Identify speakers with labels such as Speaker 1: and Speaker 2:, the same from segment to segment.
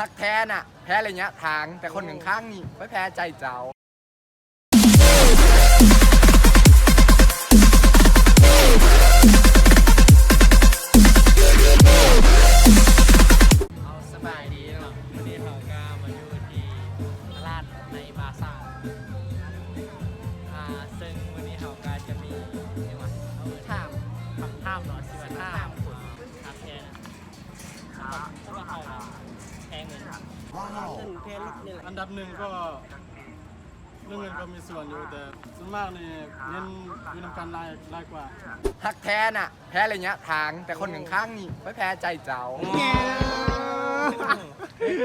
Speaker 1: หักแท้น่ะแพ้ระยะทางแต่คนข้างๆนี่ไม่แพ้ใจเจ้า
Speaker 2: เอาสบายดีเนาะวันนี้เราก็มาอยู่ที่ตลาดในบาซ่าซึ่งวันนี้เราก็จะมีนี่ว่าเอาถามคำถามเนาะสิว่าถามคุณครับแค่นะสำหรับเขาแพงเงิน
Speaker 3: อันดับหนึ่งก็เรื่องเงินก็มีส่วนอยู่แต่ส่วนมากนี่เน้นอยู่นำกันรายกว่า
Speaker 1: หักแท้น่ะแพ้ระยะทางแต่คนข้างๆนี่ไม่แพ้ใจเจ้า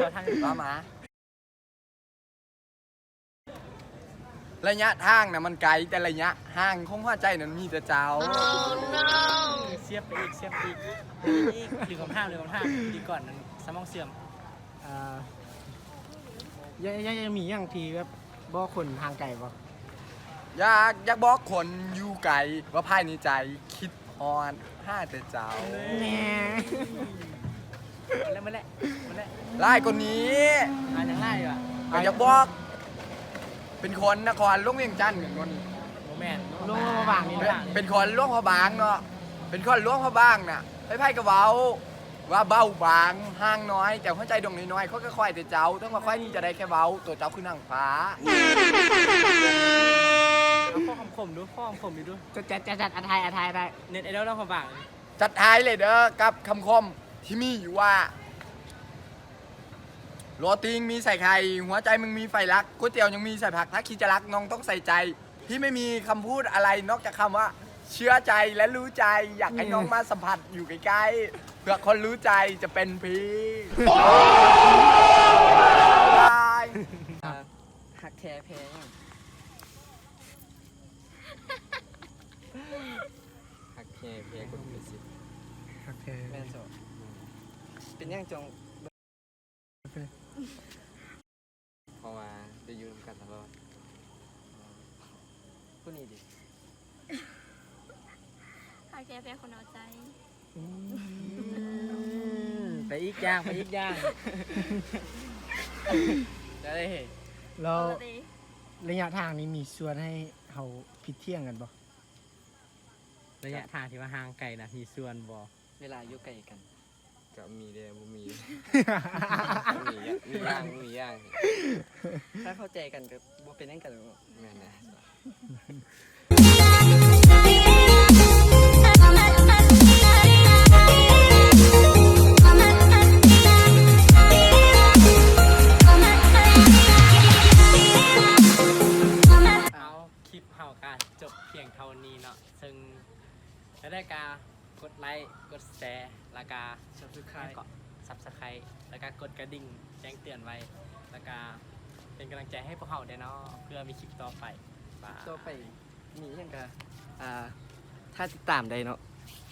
Speaker 2: ต่อทาง
Speaker 1: มาระยะทางน่ะมันไกลแต่ระยะห่างของหัวใจนั้นมีแต่เจ้า
Speaker 2: เสียบไปอีกเสียบไปอีกหรือคำถามดีก่อนนั้นสมองเสื่อม
Speaker 4: ยังมีอย่างทีแบบบ่คนทางไกลบ่
Speaker 1: อยากบอกคนอยู่ไกลว่าภายในใจคิดฮอนห้าแต่เจ้า
Speaker 4: แหน่
Speaker 2: มาแล้ว
Speaker 1: ไล่คนนี้
Speaker 2: อย่างไรวะ
Speaker 1: อยากบอกเป็นคนนครหลวงเวียงจันทน์เหมือนคน
Speaker 2: โมแมน
Speaker 4: ลงมาบางนี่
Speaker 1: เป็นคนหลวงพระบางเนาะเป็นคนหลวงพระบางน่ะไพ่กระเบาว่าเบาบางห่างน้อยแต่หัวใจดวงน้อยๆเขาก็ค่อยแต่เจ้าทั้งว่าค่อยนี่จะได้แค่เบาตัวเจ้าคือนางฟ้า
Speaker 2: เอาข้อคำคมดูดู
Speaker 4: จัดอาทายได้
Speaker 2: เน็ตไอดอลต้องขบาง
Speaker 1: จัดท้ายเลยเด้อกับคำคมที่มีอยู่ว่าโรตีมีใส่ไข่หัวใจมึงมีไฟรักก๋วยเตี๋ยวยังมีใส่ผักถ้าคิดจะรักน้องต้องใส่ใจที่ไม่มีคำพูดอะไรนอกจากคำว่าเชื่อใจและรู้ใจอยากให้น้องมาสัมผัสอยู่ใกล้ๆเพื่อคนรู้ใจจะเป็นพี่บาย
Speaker 2: หักแท้แพ้หักแท้แพ้คนเป็นสิแม่นสดเป็นย่างจงเพราะว่าจะอยู่กันตลอดผู้นี้ดิ
Speaker 5: หากแกเป็นคนเอาใจ
Speaker 2: ไปอีกอย่างได้เลย
Speaker 4: แล้ว
Speaker 5: ปกติ
Speaker 4: ระยะทางนี้มีส่วนให้เฮาผิดเที่ยงกันบ่
Speaker 2: ระยะทางที่ว่าห่างไกลนะมีส่วนบ่เวลาอยู่ไกลกัน
Speaker 6: ก็มีเด้บ่มี มีย่าง
Speaker 2: ถ้าเข้าใจกันก็บ่เป็นนั่นกันหรอก
Speaker 6: แม่นนะ
Speaker 2: เอาคลิปเฮากันจบเพียงเท่านี้เนาะซึ่งจะได้การกดไลค์กดแชร์แล้วก็
Speaker 4: Subscribe
Speaker 2: Subscribe แล้วก็กดกระดิ่งแจ้งเตือนไว้แล้วก็เป็นกำลังใจให้พวกเราได้เนาะเพื่อมีคลิปต่อไป
Speaker 7: ต่อไปมีอย่างกะถ้าติดตามได้เนาะ